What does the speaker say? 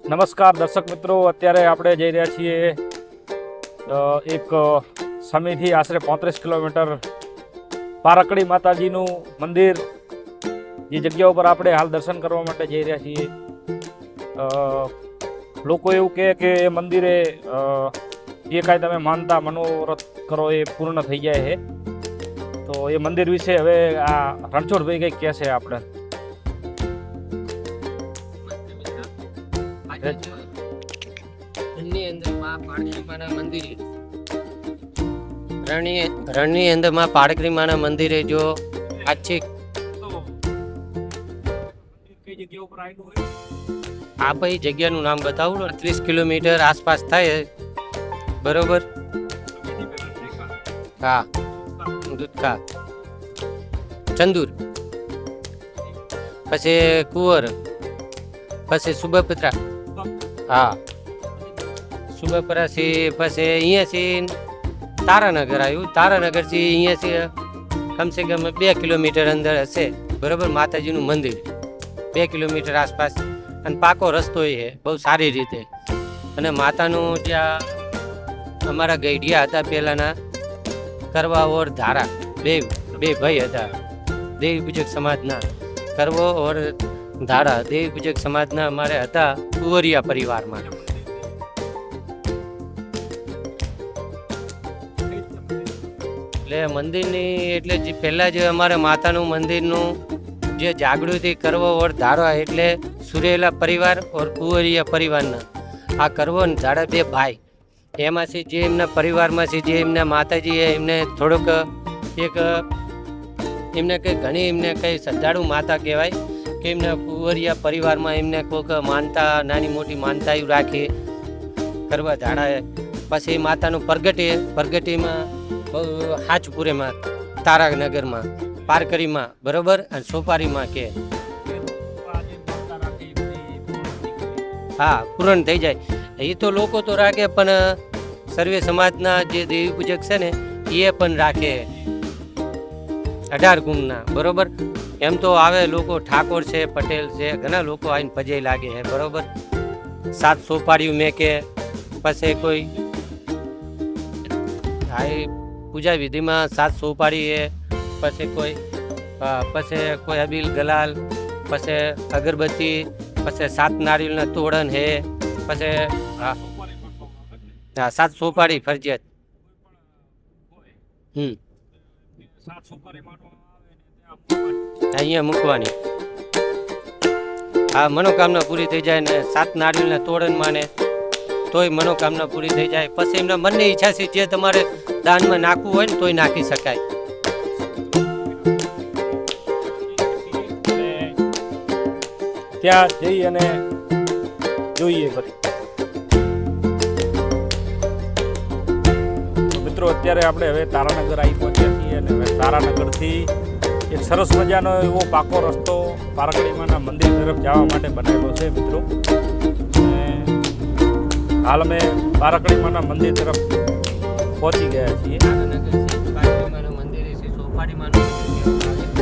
નમસ્કાર દર્શક મિત્રો, અત્યારે આપણે જઈ રહ્યા છીએ એક સમીથી આશરે 35 કિલોમીટર પારકડી માતાજીનું મંદિર, જે જગ્યા ઉપર આપણે હાલ દર્શન કરવા માટે જઈ રહ્યા છીએ. લોકો એવું કહે કે એ મંદિરે જે કાંઈ તમે માનતા મનોરથ કરો એ પૂર્ણ થઈ જાય છે. તો એ મંદિર વિશે હવે આ રણછોડભાઈ કંઈક કહે છે આપણે. રણની અંદર માં પાડકરી માના મંદિરે જો આછી આ ભાઈ જગ્યાનું નામ બતાવું. 30 કિલોમીટર આસપાસ થાય, બરોબર? હા, દૂધકા, ચંદુર, પછી કુંવર, પછી સુબપત્રા. હા, સુબપરાથી પછી અહીંયાથી તારાનગર આવ્યું. તારાનગરથી અહીંયાથી કમસે કમ 2 કિલોમીટર અંદર હશે, બરોબર? માતાજીનું મંદિર 2 કિલોમીટર આસપાસ, અને પાકો રસ્તો એ છે બહુ સારી રીતે. અને માતાનું જ્યાં અમારા ગઈઢિયા હતા પહેલાંના, કરવા ઓર ધારા, બે ભાઈ હતા દેવી પૂજક સમાજના. કરવો ઓર ધારા દેવી પૂજક સમાજના અમારે હતા કુંવરિયા પરિવારમાં. એટલે મંદિરની એટલે જે પહેલાં જે અમારે માતાનું મંદિરનું જે જાગૃતિ કરવો ઓર ધારા એટલે સુરેલા પરિવાર ઓર કુંવરિયા પરિવારના આ કરવો ને ધારા બે ભાઈ, એમાંથી જે એમના પરિવારમાંથી જે એમના માતાજી એમને થોડોક એક એમને કંઈ ઘણી એમને કંઈ શ્રદ્ધાળુ માતા કહેવાય કે એમના કુંવરિયા પરિવારમાં એમને કોઈક માનતા નાની મોટી માનતા એવું રાખી કરવા ધાડા. પછી માતાનું પરગટીમાં બહુ હાચપુરેમાં, તારાનગરમાં, પારકરીમાં, બરોબર? અને સોપારીમાં કે હા પૂરણ થઈ જાય. એ તો લોકો તો રાખે, પણ સર્વે સમાજના જે દેવી પૂજક છે ને એ પણ રાખે 18 ગુણના, બરોબર? એમ તો આવે લોકો, ઠાકોર છે, પટેલ છે, ઘણા લોકો આવીને પજે લાગે છે, બરોબર? 7 સોપારીઓ મેં કે પછી કોઈ આ પૂજા વિધિમાં 7 સોપારી છે, પછી કોઈ અબીલ ગલાલ, પછી અગરબત્તી, પછી 7 નારિયેળના તોડન હે, પછી હા 7 સોપારી ફરજિયાત. અહીંયા મૂકવાની. હા, મનોકામના પૂરી થઈ જાય ને 7 નારિયેળના તોડન માને તોય મનોકામના પૂરી થઈ જાય. પછી એમના મનની ઈચ્છા છે જે તમારે દાનમાં નાખવું હોય ને તોય નાખી શકાય. ત્યાં જઈ અને જોઈએ ફરી. મિત્રો, અત્યારે આપણે હવે તારાનગર આવી પહોંચ્યા છીએ અને હવે તારાનગરથી એક સરસ મજાનો એવો પાકો રસ્તો પારકડીમાના મંદિર તરફ જવા માટે બનાવેલો છે મિત્રો. હાલ અમે પારકડીમાના મંદિર તરફ પહોંચી ગયા છીએ. તારાનગર છે, પારકડીમાનું મંદિર છે, સોપારીમાનું મંદિર.